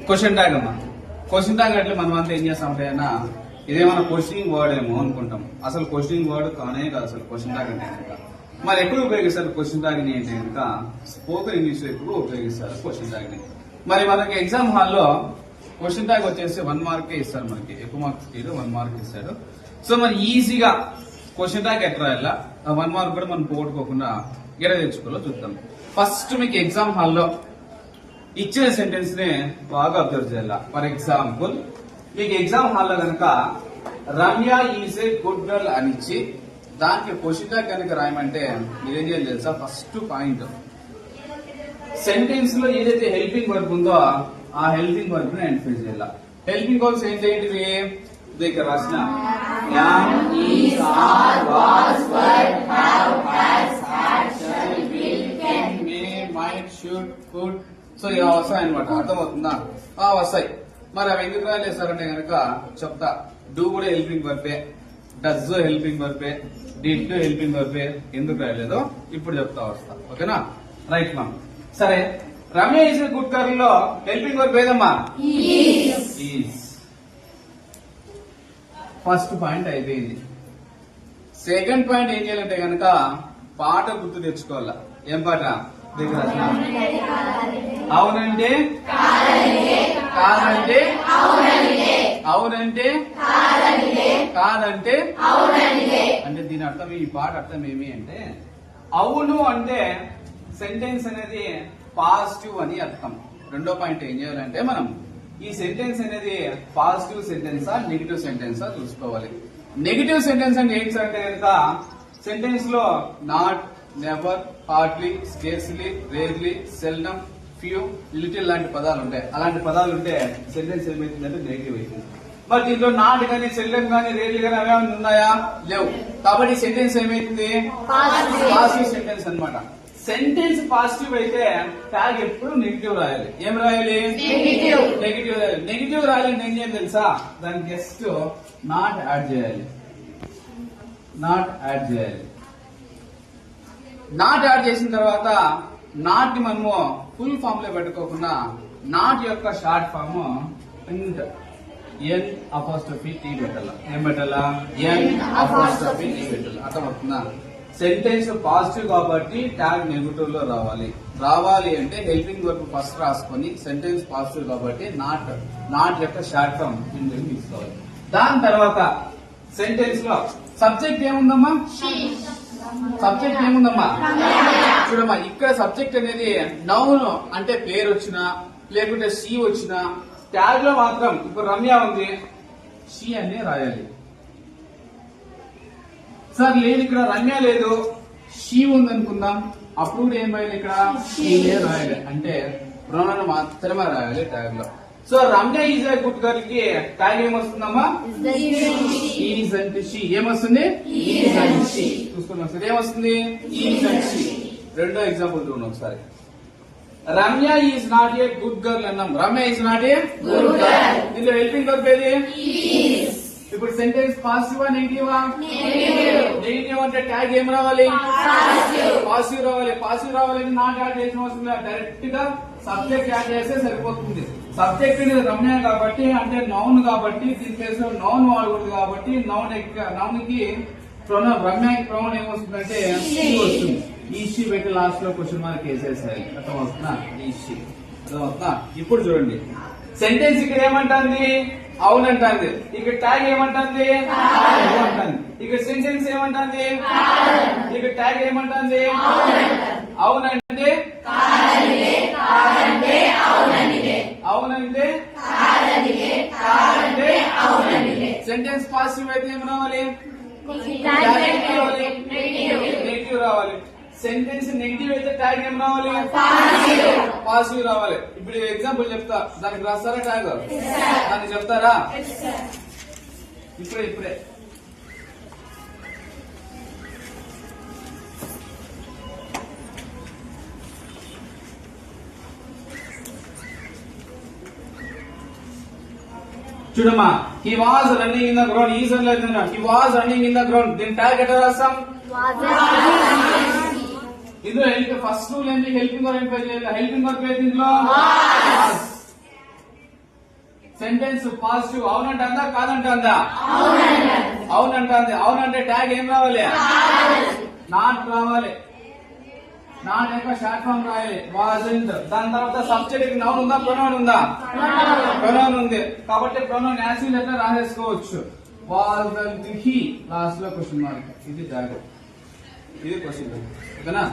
Question tag అమ్మా. Question tag అంటే మనం అంతా ఏం చేస్తామంటే అన్న ఇదేమన్నా క్వశ్చనింగ్ వర్డ్ ఏమో అనుకుంటాం. అసలు క్వశ్చనింగ్ వర్డ్ కానే కాదు అసలు క్వశ్చన్ ట్యాగ్ అంటే కనుక. మరి ఎక్కడ ఉపయోగిస్తారు క్వశ్చన్ ట్యాగ్ ని అంటే కనుక స్పోకెన్ ఇంగ్లీష్ లో ఎక్కువ ఉపయోగిస్తారు క్వశ్చన్ ట్యాగ్ ని. మరి మనకి ఎగ్జామ్ హాల్లో క్వశ్చన్ ట్యాగ్ వచ్చేసి 1 మార్కే ఇస్తారు. మనకి ఎక్కువ మార్క్స్ 1 మార్క్ ఇస్తాడు. సో మరి ఈజీగా క్వశ్చన్ ట్యాగ్ ఎట్లా రాయాలా 1 మార్క్ కూడా మనం పోగొట్టుకోకుండా ఎడ తెచ్చుకోవాలో చూద్దాం. ఫస్ట్ మీకు ఎగ్జామ్ హాల్లో ఇచ్చిన సెంటెన్స్ ని బాగా అబ్జర్వ్ చేయాల. ఫర్ ఎగ్జాంపుల్ మీకు ఎగ్జామ్ హాల్లో కనుక Ramya is a good girl అని ఇచ్చి దానికి క్వశ్చన్ ట్యాగ్ కనుక రాయమంటే మీరేం చేయాలి తెలుసా? ఫస్ట్ పాయింట్ సెంటెన్స్ లో ఏదైతే హెల్పింగ్ వర్బ్ ఉందో ఆ హెల్పింగ్ వర్బ్ ని ఐడెంటిఫై చేయాల. హెల్పింగ్ వర్బ్స్ ఏంటివి? ఇక్కడ రాసిన am, is, are, was, were, have, has, had, shall, will, can, may, might, should, could. So ఇలా వస్తాయి అనమాట. అర్థమవుతుందా? వస్తాయి. మరి అవి ఎందుకు రాయలేదు సార్ అంటే కనుక చెప్తా. డూ కూడా హెల్పింగ్ వర్బే, డస్ హెల్పింగ్ వర్బే, డిడ్ హెల్పింగ్ వర్బే. ఎందుకు రాయలేదో ఇప్పుడు చెప్తా వస్తా. ఓకేనా? రైట్ మా. సరే, రమ్య ఈజ్ గుడ్ గర్ల్ లో హెల్పింగ్ వర్బ్ ఏదమ్మా? ఈజ్. ఫస్ట్ పాయింట్ అయిపోయింది. సెకండ్ పాయింట్ ఏం చేయాలంటే కనుక పాట గుర్తు తెచ్చుకోవాలా. ఏం పాట? దగ్గర అవునంటే కాదంటే అవునంటే కాదంటే అంటే దీని అర్థం, ఈ పాట అర్థం ఏమి అంటే అవును అంటే సెంటెన్స్ అనేది పాజిటివ్ అని అర్థం. రెండో పాయింట్ ఏం చేయాలంటే మనం ఈ సెంటెన్స్ అనేది పాజిటివ్ సెంటెన్సా నెగిటివ్ సెంటెన్సా చూసుకోవాలి. నెగిటివ్ సెంటెన్స్ అంటే ఏంటి అంటే కనుక సెంటెన్స్ లో not, never, hardly, scarcely, rarely, seldom, few, little లాంటి పదాలు ఉంటాయి. అలాంటి పదాలు ఉంటే సెంటెన్స్ ఏమైతుందంటే నెగిటివ్ అవుతుంది. మరి దీంట్లో నాట్ కానీ, సెల్డమ్ కానీ, రేర్లీ కానీ అవేమైనా ఉన్నాయా? లేవు. కాబట్టి సెంటెన్స్ ఏమైతుంది? పాజిటివ్ సెంటెన్స్ అన్నమాట. సెంటెన్స్ పాజిటివ్ అయితే ట్యాగ్ ఎప్పుడు నెగిటివ్ రాయాలి. ఏం రాయాలి? నెగిటివ్ రాయాలి. నెగిటివ్ రాయాలంటే ఏం చేయాలి తెలుసా? దానికి జస్ట్ నాట్ యాడ్ చేయాలి. నాట్ యాడ్ చేయాలి. నాట్ యాడ్ చేసిన తర్వాత నాట్ ని మనము ఫుల్ ఫామ్ లో పెట్టుకోకుండా నాట్ యొక్క షార్ట్ ఫామ్ ఎన్ అపోస్ట్రఫీ టీ పెట్టాలా. ఏం పెట్టాలా? ఎన్ అపోస్ట్రఫీ టీ పెట్టాలి. అర్థమవుతుందా? సెంటెన్స్ పాజిటివ్ కాబట్టి ట్యాగ్ నెగిటివ్ లో రావాలి అంటే హెల్పింగ్ వర్బ్ ఫస్ట్ రాసుకొని సెంటెన్స్ పాజిటివ్ కాబట్టి నాట్ యొక్క షార్ట్ ఫామ్ ఇందులో తీసుకోవాలి. దాని తర్వాత సెంటెన్స్ లో సబ్జెక్ట్ ఏముందమ్మా? సబ్జెక్ట్ ఏముందమ్మా? చూడమ్మా, ఇక్కడ సబ్జెక్ట్ అనేది నౌన్ అంటే పేరు వచ్చినా లేకుంటే షీ వచ్చినా ట్యాగ్ లో మాత్రం ఇప్పుడు రమ్య ఉంది, షీ అనే రాయాలి. సార్ లేదు ఇక్కడ రమ్య లేదు, షీ ఉంది అనుకుందాం, అప్పుడు కూడా ఏం రాయాలి? ఇక్కడ షీనే రాయాలి. అంటే ప్రొనౌన్ మాత్రమే రాయాలి ట్యాగ్ లో. So Ramya is a good girl కి ట్యాగ్ ఏమొస్తుందమ్మా? ఈజ్ అంటే షీ. ఏమొస్తుంది? Is and she. చూసుకున్నాం సార్, ఏమొస్తుంది? Is and she. రెండో ఎగ్జాంపుల్ చూడండి ఒకసారి. Ramya is not a good girl అన్నాం. Ramya is not a good girl. దీనిలో హెల్పింగ్ వర్బ్ ఏది? ఇప్పుడు సెంటెన్స్ పాజిటివా నెగిటివా? నెగిటివ్ అంటే ట్యాగ్ ఏం రావాలి? పాజిటివ్ రావాలి. పాజిటివ్ రావాలని నాట్ యాడ్ చేసిన అవసరం లేదు. డైరెక్ట్ గా సబ్జెక్ట్ యాడ్ చేస్తే సరిపోతుంది. సబ్జెక్ట్ అనేది రమ్య కాబట్టి అంటే నౌన్ కాబట్టి దీని కేసులో నౌన్ వాడకూడదు కాబట్టి నౌన్ కి ప్రొనౌన్ రమ్యకి ప్రొనౌన్ ఏమొస్తుందంటే షీ వస్తుంది. ఈ షీ పెట్టి లాస్ట్ లో క్వశ్చన్ మార్క్ వేసేసారి. అర్థం వస్తుందా? ఈ షీ. అర్థం వస్తుందా? ఇప్పుడు చూడండి, సెంటెన్స్ ఇక్కడ ఏమంటుంది? అవునంటుంది. ఇక్కడ ట్యాగ్ ఏమంటుంది? ఏమంటుంది. ఇక్కడ సెంటెన్స్ ఏమంటుంది? ఇక్కడ ట్యాగ్ ఏమంటుంది? అవునంటే అవునంటే సెంటెన్స్ పాజిటివ్ అయితే ఏం రావాలి? నెగిటివ్ రావాలి. సెంటెన్స్ నెగిటివ్ అయితే ట్యాగ్ ఏం రావాలి? పాజిటివ్ రావాలి. ఇప్పుడు ఎగ్జాంపుల్ చెప్తా, దానికి రాస్తారా ట్యాగ్? దాన్ని చెప్తారా? ఇప్పుడే చూడమ్మా, he was running in the ground. ఈ సన్ లేదు, he was running in the ground. దీని ట్యాగ్ ఎట్లా రాస్తాం? ఇందులో ఫస్ట్ రూల్ ఏంటి? హెల్పింగ్ వర్బ్ ఎంపై చేయాలి. హెల్పింగ్ వర్బ్ ఏంటి ఇందులో? సెంటెన్స్ పాజిటివ్ అవునంటుందా కాదంటుందా? అవునంటుంది. అవునంటే ట్యాగ్ ఏం రావాలి? నాట్ రావాలి. నాట్ యొక్క షార్ట్ ఫామ్ రాయాలి వాజంట్. దాని తర్వాత సబ్జెక్ట్ నౌన్ ఉందా ప్రొనౌన్ ఉందా? ప్రొనౌన్ ఉంది కాబట్టి ప్రొనౌన్ యాసిడ్ ఎట్లా రాసేసుకోవచ్చు. వాజంట్ హీ లాస్ట్ లో క్వశ్చన్ మార్క్. ఇది ట్యాగ్, ఇది క్వశ్చన్. ఓకేనా?